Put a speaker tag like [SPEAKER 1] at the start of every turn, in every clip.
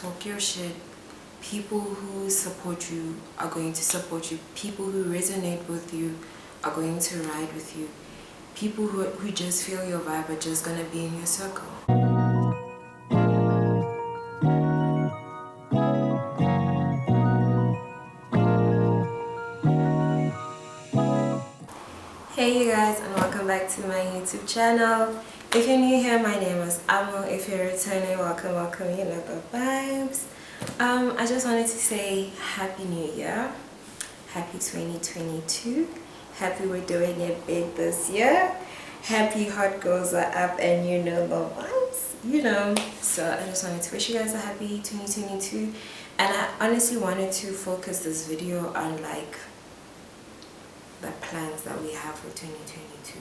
[SPEAKER 1] talk your shit. People who support you are going to support you. People who resonate with you are going to ride with you. People who just feel your vibe are just gonna be in your circle. Hey you guys, and welcome back to my YouTube channel. If you're new here, my name is Amo. If you're returning, welcome, you know the vibes. I just wanted to say Happy New Year. Happy 2022. Happy we're doing it big this year. Happy hot girls are up and you know the vibes, you know. So I just wanted to wish you guys a happy 2022. And I honestly wanted to focus this video on like the plans that we have for 2022.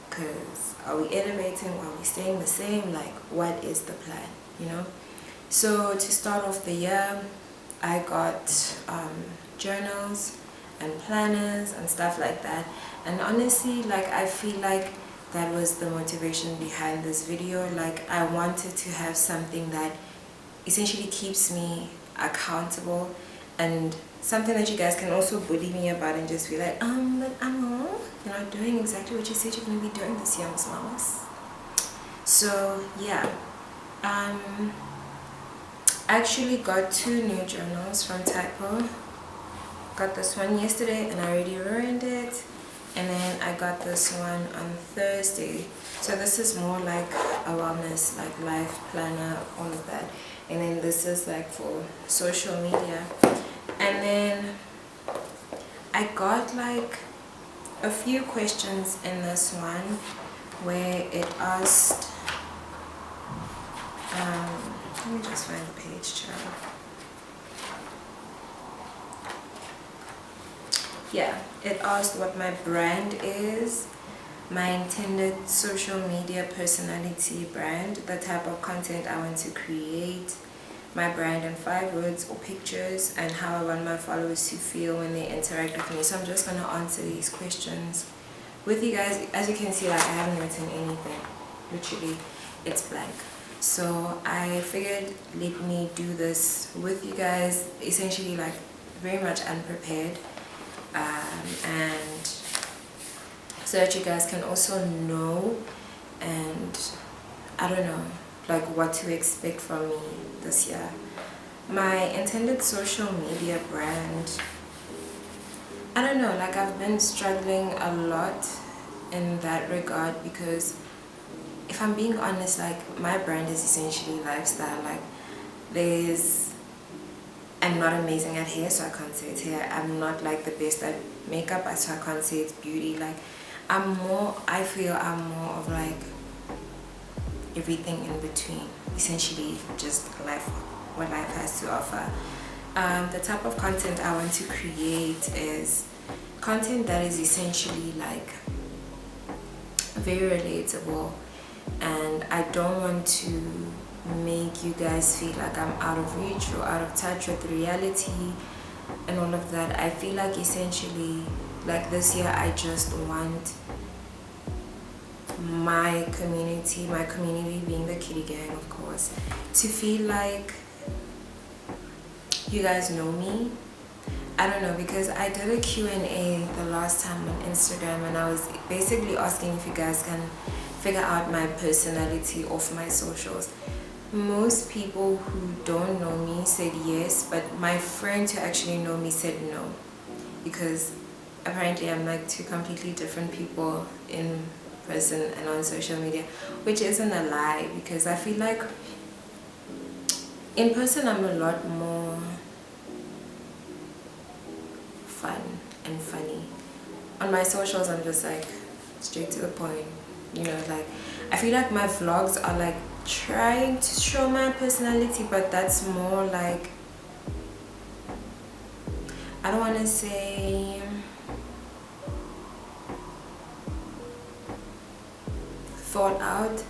[SPEAKER 1] Because are we innovating? Are we staying the same? Like, what is the plan, you know? So to start off the year, I got journals and planners and stuff like that. And honestly, like, I feel like that was the motivation behind this video. Like, I wanted to have something that essentially keeps me accountable and something that you guys can also bully me about and just be like, but you're not doing exactly what you said you're going to be doing this year, Miss Mamas. So yeah, I actually got 2 new journals from Typo. Got this one yesterday and I already ruined it, and then I got this one on Thursday. So this is more like a wellness, like life planner, all of that. And then this is like for social media. And then I got like a few questions in this one where it asked, let me just find the page, child. Yeah, it asked what my brand is, my intended social media personality brand, the type of content I want to create, my brand in 5 words or pictures, and how I want my followers to feel when they interact with me. So I'm just gonna answer these questions with you guys. As you can see, like, I haven't written anything, literally it's blank. So I figured let me do this with you guys, essentially like very much unprepared, and so that you guys can also know, and I don't know, like what to expect from me this year. My intended social media brand, I don't know, like I've been struggling a lot in that regard, because if I'm being honest, like my brand is essentially lifestyle. Like I'm not amazing at hair, so I can't say it's hair. I'm not like the best at makeup, so I can't say it's beauty. Like I feel I'm more of like everything in between, essentially just life, what life has to offer. The type of content I want to create is content that is essentially like very relatable, and I don't want to make you guys feel like I'm out of reach or out of touch with reality and all of that. I feel like essentially like this year I just want my community being the Kitty Gang, of course, to feel like you guys know me. I don't know, because I did a Q&A the last time on Instagram, and I was basically asking if you guys can figure out my personality off my socials. Most people who don't know me said yes, but my friends who actually know me said no, because apparently I'm like 2 completely different people in person and on social media, which isn't a lie, because I feel like in person I'm a lot more fun and funny. On my socials I'm just like straight to the point, you know. Like I feel like my vlogs are like trying to show my personality, but that's more like, I don't want to say thought out,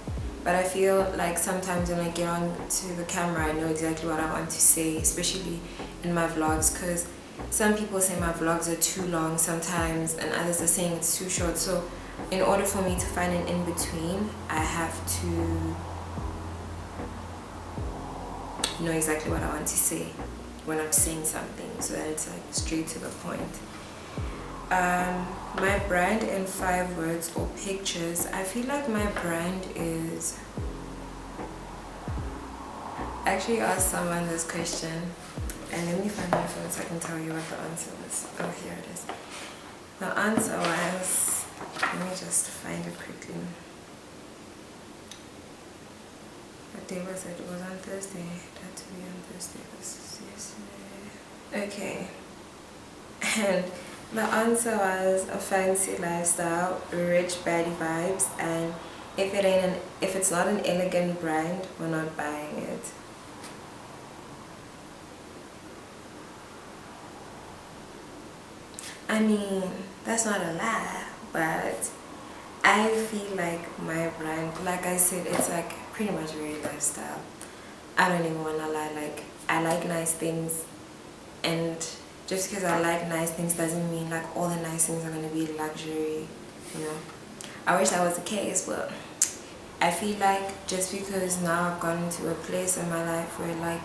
[SPEAKER 1] but I feel like sometimes when I get on to the camera I know exactly what I want to say, especially in my vlogs, because some people say my vlogs are too long sometimes and others are saying it's too short. So in order for me to find an in-between, I have to know exactly what I want to say when I'm saying something, so that it's like straight to the point. My brand in 5 words or pictures. I feel like my brand is, I actually asked someone this question, and let me find my phone so I can tell you what the answer was. Oh, here it is. The answer was, let me just find it quickly. What day was it? It was on Thursday. It had to be on Thursday. This is yesterday. Okay. And the answer was a fancy lifestyle, rich baddie vibes, and if it's not an elegant brand, we're not buying it. I mean, that's not a lie, but I feel like my brand, like I said, it's like pretty much very lifestyle. I don't even want to lie, like I like nice things, and just because I like nice things doesn't mean like all the nice things are going to be luxury, you know. I wish that was the case, but I feel like just because now I've gotten to a place in my life where like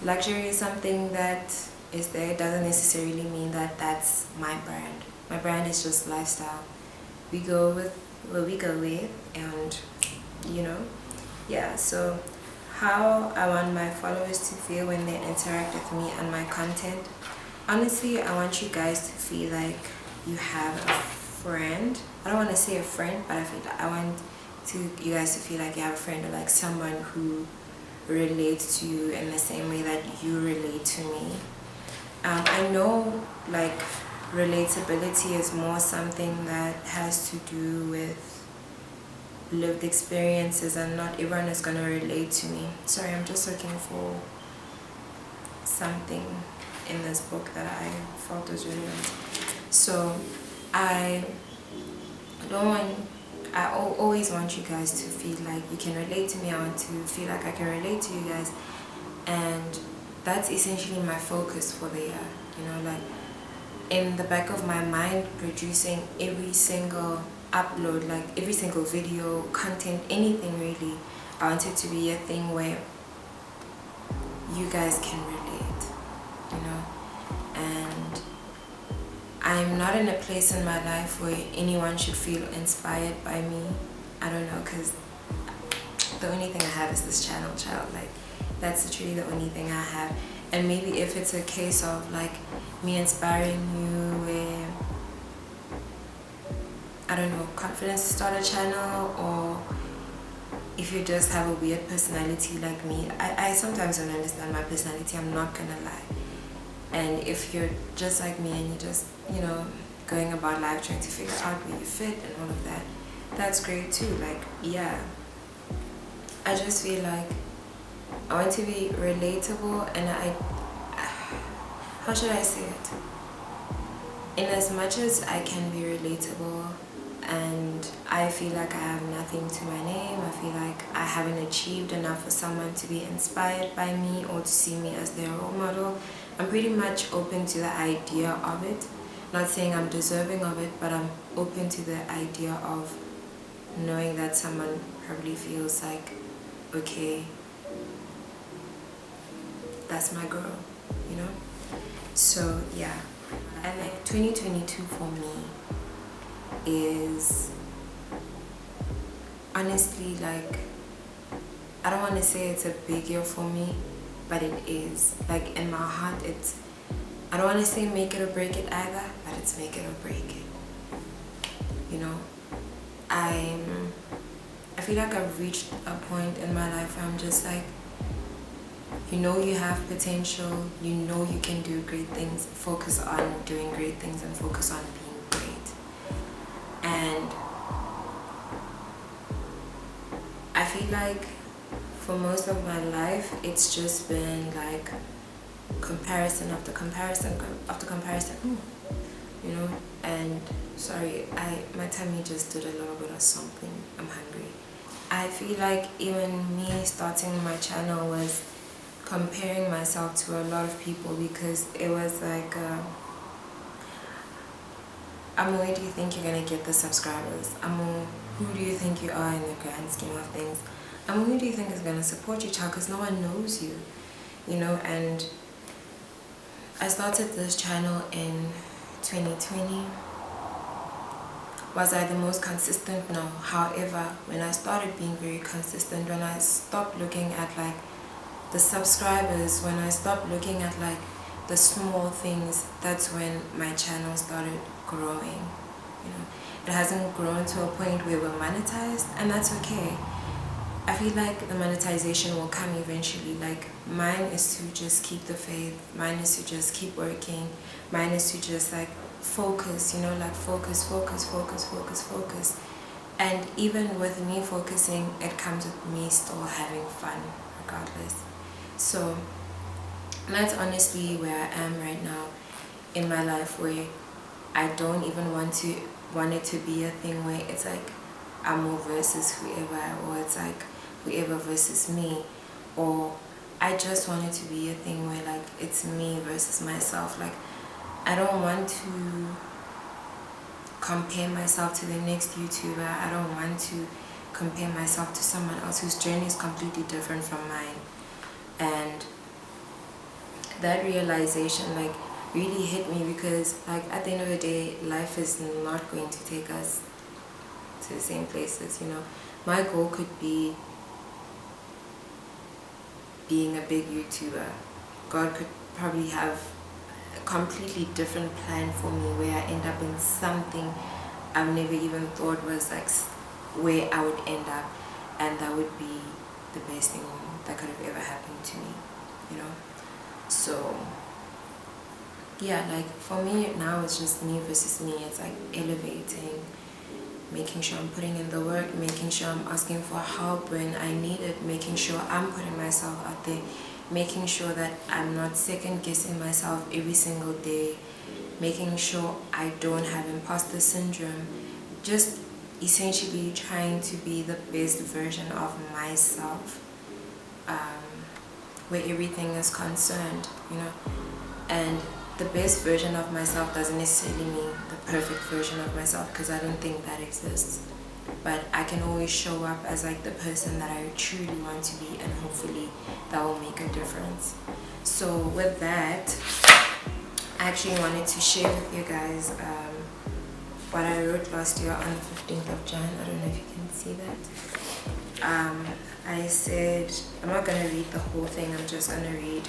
[SPEAKER 1] luxury is something that is there, doesn't necessarily mean that that's my brand. My brand is just lifestyle. We go with what we go with, and you know, yeah. So how I want my followers to feel when they interact with me and my content. Honestly, I want you guys to feel like you have a friend. I don't want to say a friend, but I want you guys to feel like you have a friend, or like someone who relates to you in the same way that you relate to me. I know like relatability is more something that has to do with lived experiences, and not everyone is going to relate to me. Sorry, I'm just looking for something in this book that I felt was really nice. So I always want you guys to feel like you can relate to me. I want to feel like I can relate to you guys, and that's essentially my focus for the year. You know, like in the back of my mind, producing every single upload, like every single video, content, anything really, I want it to be a thing where you guys can relate, you know. And I'm not in a place in my life where anyone should feel inspired by me. I don't know, because the only thing I have is this channel, child. Like, that's literally the only thing I have. And maybe if it's a case of like me inspiring you with, I don't know, confidence to start a channel, or if you just have a weird personality like me. I sometimes don't understand my personality, I'm not gonna lie. And if you're just like me and you're just, you know, going about life trying to figure out where you fit and all of that, that's great too. Like, yeah, I just feel like I want to be relatable, and how should I say it? In as much as I can be relatable and I feel like I have nothing to my name, I feel like I haven't achieved enough for someone to be inspired by me or to see me as their role model, I'm pretty much open to the idea of it. Not saying I'm deserving of it, but I'm open to the idea of knowing that someone probably feels like, okay, that's my girl, you know? So yeah, I like 2022 for me is honestly, like, I don't want to say it's a big year for me, but it is. Like, in my heart, it's, I don't want to say make it or break it either, but it's make it or break it, you know? I feel like I've reached a point in my life where I'm just like, you know, you have potential, you know you can do great things, focus on doing great things and focus on being great. And I feel like for most of my life, it's just been like comparison after comparison after comparison, you know. And sorry, my tummy just did a little bit of something, I'm hungry. I feel like even me starting my channel was comparing myself to a lot of people, because it was like, where do you think you're gonna get the subscribers? Who do you think you are in the grand scheme of things? I mean, who do you think is going to support you, child? Because no one knows you, you know. And I started this channel in 2020. Was I the most consistent? No. However, when I started being very consistent, when I stopped looking at like the subscribers, when I stopped looking at like the small things, that's when my channel started growing. You know, it hasn't grown to a point where we're monetized, and that's okay. I feel like the monetization will come eventually. Like, mine is to just keep the faith, mine is to just keep working, mine is to just like focus, you know, like focus. And even with me focusing, it comes with me still having fun regardless. So that's honestly where I am right now in my life, where I don't even want it to be a thing where it's like I'm versus whoever, or it's like whoever versus me, or I just want it to be a thing where like it's me versus myself. Like, I don't want to compare myself to the next YouTuber. I don't want to compare myself to someone else whose journey is completely different from mine. And that realization like really hit me, because like at the end of the day, life is not going to take us to the same places, you know. My goal could be being a big YouTuber. God could probably have a completely different plan for me, where I end up in something I've never even thought was like where I would end up, and that would be the best thing that could have ever happened to me, you know. So yeah, like for me now it's just me versus me. It's like elevating, making sure I'm putting in the work, making sure I'm asking for help when I need it, making sure I'm putting myself out there, making sure that I'm not second guessing myself every single day, making sure I don't have imposter syndrome, just essentially trying to be the best version of myself, where everything is concerned, you know. And the best version of myself doesn't necessarily mean the perfect version of myself, because I don't think that exists. But I can always show up as like the person that I truly want to be, and hopefully that will make a difference. So with that, I actually wanted to share with you guys what I wrote last year on the 15th of Jan. I don't know if you can see that. I said, I'm not going to read the whole thing, I'm just going to read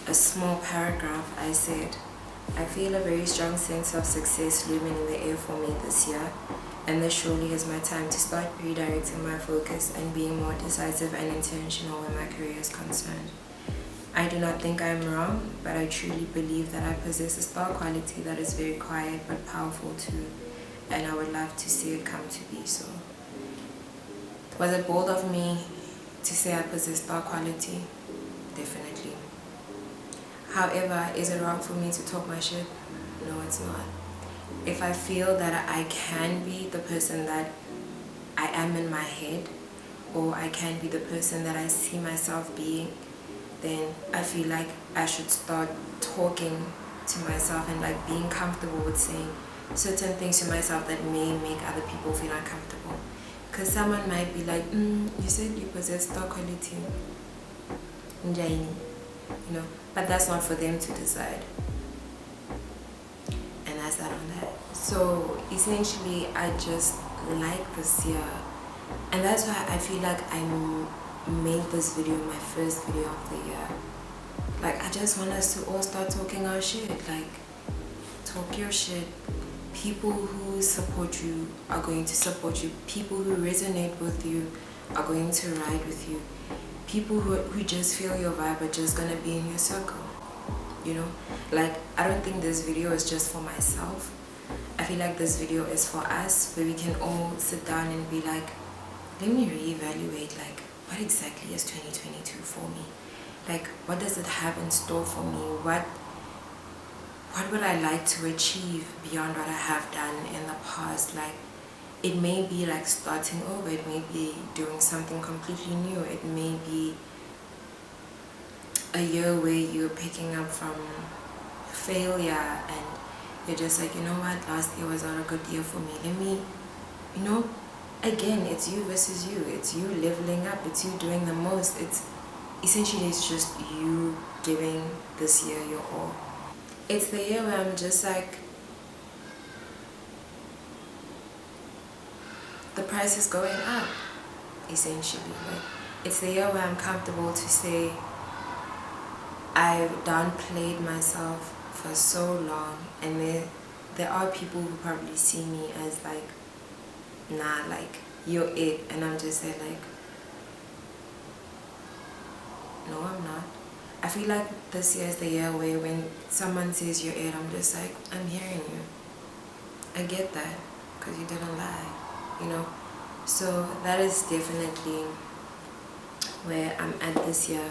[SPEAKER 1] a small paragraph. I said, I feel a very strong sense of success looming in the air for me this year, and this surely is my time to start redirecting my focus and being more decisive and intentional when my career is concerned. I do not think I am wrong, but I truly believe that I possess a star quality that is very quiet but powerful too, and I would love to see it come to be so. Was it bold of me to say I possess star quality? Definitely. However, is it wrong for me to talk my shit? No, it's not. If I feel that I can be the person that I am in my head, or I can be the person that I see myself being, then I feel like I should start talking to myself and like being comfortable with saying certain things to myself that may make other people feel uncomfortable. Because someone might be like, you said you possess star quality, you know, but that's not for them to decide. And that's that on that. So essentially, I just like this year, and that's why I feel like I made this video my first video of the year. Like, I just want us to all start talking our shit. Like, talk your shit. People who support you are going to support you. People who resonate with you are going to ride with you. People who just feel your vibe are just gonna be in your circle, you know. Like, I don't think this video is just for myself. I feel like this video is for us, where we can all sit down and be like, let me reevaluate, like, what exactly is 2022 for me? Like, what does it have in store for me? What would I like to achieve beyond what I have done in the past? Like, it may be like starting over, it may be doing something completely new, it may be a year where you're picking up from failure and you're just like, you know what, last year was not a good year for me. Let me, you know, again, it's you versus you. It's you leveling up. It's you doing the most. It's just you giving this year your all. It's the year where I'm just like, the price is going up, essentially. Like, it's the year where I'm comfortable to say I've downplayed myself for so long, and there are people who probably see me as like, nah, like, you're it, and I'm just saying like, no, I'm not. I feel like this year is the year where when someone says you're it, I'm just like, I'm hearing you. I get that, because you didn't lie, you know? So that is definitely where I'm at this year.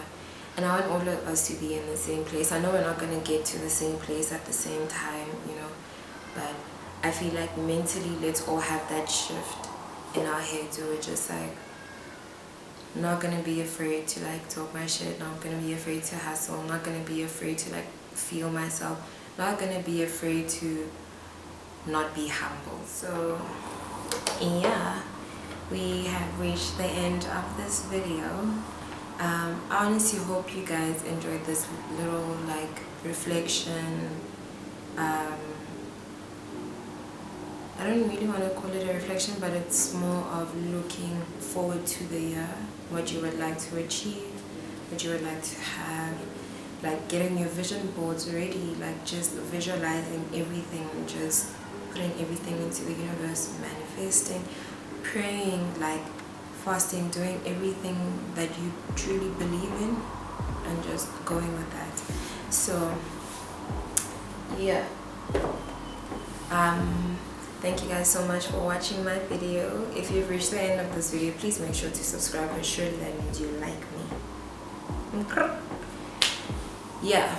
[SPEAKER 1] And I want all of us to be in the same place. I know we're not going to get to the same place at the same time, you know, but I feel like mentally let's all have that shift in our heads where we're just like, not going to be afraid to like talk my shit, not going to be afraid to hustle, not going to be afraid to like feel myself, not going to be afraid to not be humble. So yeah, we have reached the end of this video. I honestly hope you guys enjoyed this little like reflection. I don't really want to call it a reflection, but it's more of looking forward to the year, what you would like to achieve, what you would like to have, like getting your vision boards ready, like just visualizing everything, just putting everything into the universe, manifesting, praying, like fasting, doing everything that you truly believe in, and just going with that. So yeah, thank you guys so much for watching my video. If you've reached the end of this video, please make sure to subscribe, and surely that means you like me. Yeah.